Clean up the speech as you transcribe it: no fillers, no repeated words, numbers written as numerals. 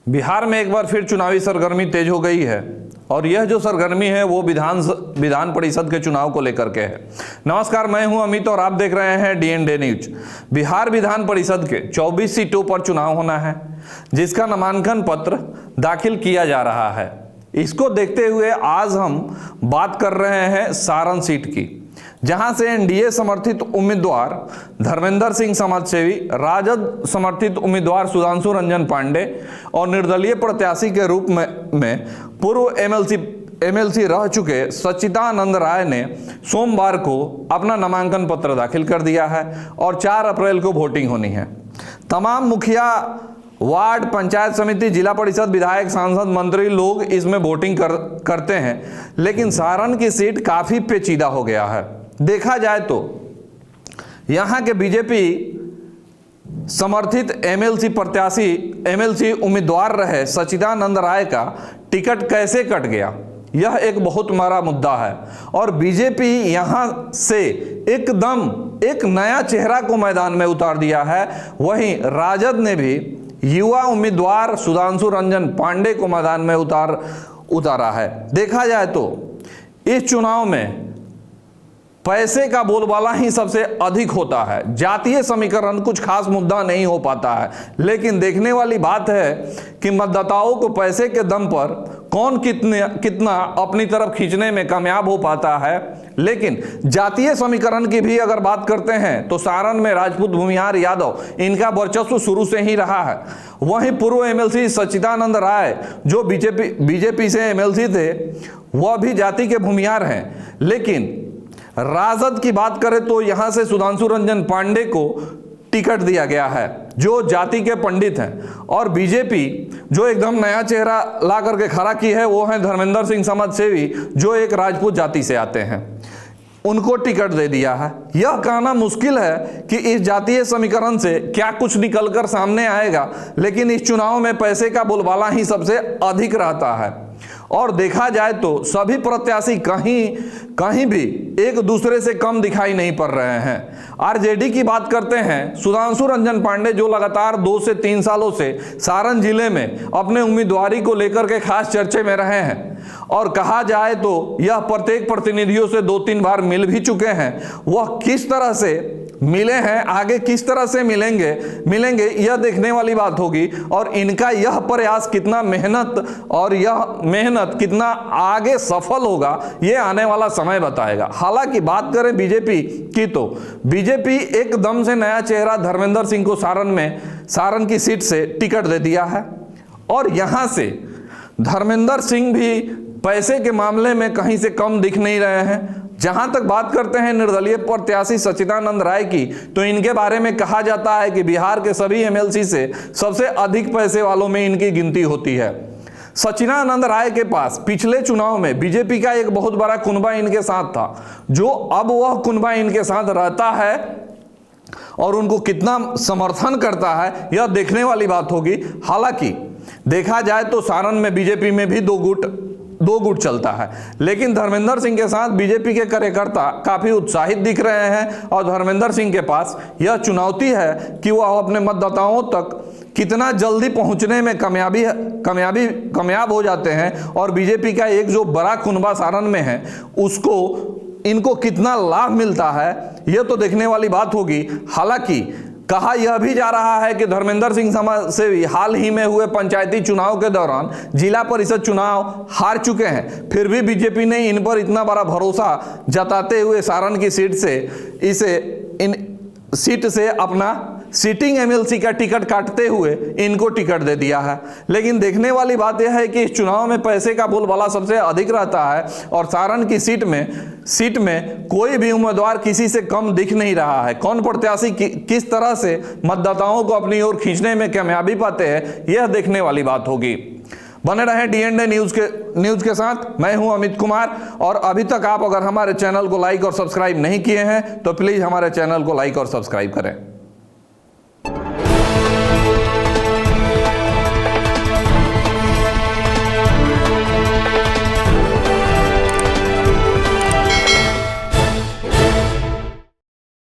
बिहार में एक बार फिर चुनावी सरगर्मी तेज हो गई है और यह जो सरगर्मी है वो विधान परिषद के चुनाव को लेकर के है। नमस्कार, मैं हूं अमित और आप देख रहे हैं डीएनडे न्यूज। बिहार विधान परिषद के 24 सीटों पर चुनाव होना है, जिसका नामांकन पत्र दाखिल किया जा रहा है। इसको देखते हुए आज हम बात कर रहे हैं सारण सीट की, जहां से एनडीए समर्थित उम्मीदवार धर्मेंद्र सिंह समाजसेवी, राजद समर्थित उम्मीदवार सुधांशु रंजन पांडे और निर्दलीय प्रत्याशी के रूप में पूर्व एमएलसी रह चुके सच्चिदानंद राय ने सोमवार को अपना नामांकन पत्र दाखिल कर दिया है और 4 अप्रैल को वोटिंग होनी है। तमाम मुखिया, वार्ड, पंचायत समिति, जिला परिषद, विधायक, सांसद, मंत्री लोग इसमें वोटिंग करते हैं, लेकिन सारण की सीट काफी पेचीदा हो गया है। देखा जाए तो यहां के बीजेपी समर्थित एमएलसी उम्मीदवार रहे सच्चिदानंद राय का टिकट कैसे कट गया, यह एक बहुत बड़ा मुद्दा है और बीजेपी यहां से एकदम एक नया चेहरा को मैदान में उतार दिया है। वहीं राजद ने भी युवा उम्मीदवार सुधांशु रंजन पांडे को मैदान में उतारा है। देखा जाए तो इस चुनाव में पैसे का बोलबाला ही सबसे अधिक होता है। जातीय समीकरण कुछ खास मुद्दा नहीं हो पाता है, लेकिन देखने वाली बात है कि मतदाताओं को पैसे के दम पर कौन कितना अपनी तरफ खींचने में कामयाब हो पाता है। लेकिन जातीय समीकरण की भी अगर बात करते हैं तो सारण में राजपूत, भूमिहार, यादव, इनका वर्चस्व शुरू से ही रहा है। वहीं पूर्व एमएलसी सच्चिदानंद राय जो बीजेपी से एमएलसी थे, वह भी जाति के भूमिहार हैं। लेकिन राजद की बात करें तो यहां से सुधांशु रंजन पांडे को टिकट दिया गया है जो जाति के पंडित हैं, और बीजेपी जो एकदम नया चेहरा ला करके खड़ा की है वो है धर्मेंद्र सिंह समाजसेवी जो एक राजपूत जाति से आते हैं, उनको टिकट दे दिया है। यह कहना मुश्किल है कि इस जातीय समीकरण से क्या कुछ निकलकर सामने आएगा, लेकिन इस चुनाव में पैसे का बोलबाला ही सबसे अधिक रहता है। और देखा जाए तो सभी प्रत्याशी कहीं भी एक दूसरे से कम दिखाई नहीं पड़ रहे हैं। आरजेडी की बात करते हैं, सुधांशु रंजन पांडे जो लगातार 2 से 3 सालों से सारण जिले में अपने उम्मीदवारी को लेकर के खास चर्चे में रहे हैं और कहा जाए तो यह प्रत्येक प्रतिनिधियों से 2-3 बार मिल भी चुके हैं। वह किस तरह से मिले हैं, आगे किस तरह से मिलेंगे यह देखने वाली बात होगी और इनका यह प्रयास कितना मेहनत कितना आगे सफल होगा यह आने वाला समय बताएगा। हालांकि बात करें बीजेपी की तो बीजेपी एकदम से नया चेहरा धर्मेंद्र सिंह को सारण की सीट से टिकट दे दिया है और यहां से धर्मेंद्र सिंह भी पैसे के मामले में कहीं से कम दिख नहीं रहे हैं। जहां तक बात करते हैं निर्दलीय प्रत्याशी सच्चिदानंद राय की, तो इनके बारे में कहा जाता है कि बिहार के सभी एमएलसी से सबसे अधिक पैसे वालों में इनकी गिनती होती है। सच्चिदानंद राय के पास पिछले चुनाव में बीजेपी का एक बहुत बड़ा कुनबा इनके साथ था, जो अब वह कुनबा इनके साथ रहता है और उनको कितना समर्थन करता है यह देखने वाली बात होगी। हालांकि देखा जाए तो सारण में बीजेपी में भी दो गुट चलता है, लेकिन धर्मेंद्र सिंह के साथ बीजेपी के कार्यकर्ता काफी उत्साहित दिख रहे हैं और धर्मेंद्र सिंह के पास यह चुनौती है कि वह अपने मतदाताओं तक कितना जल्दी पहुंचने में कामयाब हो जाते हैं और बीजेपी का एक जो बड़ा कुनबा सारण में है उसको इनको कितना लाभ मिलता है यह तो देखने वाली बात होगी। हालांकि कहा यह भी जा रहा है कि धर्मेंद्र सिंह समाजसेवी हाल ही में हुए पंचायती चुनाव के दौरान जिला परिषद चुनाव हार चुके हैं, फिर भी बीजेपी ने इन पर इतना बड़ा भरोसा जताते हुए सारण की सीट से अपना सिटिंग एमएलसी का टिकट काटते हुए इनको टिकट दे दिया है। लेकिन देखने वाली बात यह है कि इस चुनाव में पैसे का बोलबाला सबसे अधिक रहता है और सारण की सीट में कोई भी उम्मीदवार किसी से कम दिख नहीं रहा है। कौन प्रत्याशी किस तरह से मतदाताओं को अपनी ओर खींचने में कामयाबी पाते हैं यह देखने वाली बात होगी। बने रहें डीएनडे न्यूज के साथ। मैं हूं अमित कुमार और अभी तक आप अगर हमारे चैनल को लाइक और सब्सक्राइब नहीं किए हैं तो प्लीज हमारे चैनल को लाइक और सब्सक्राइब करें।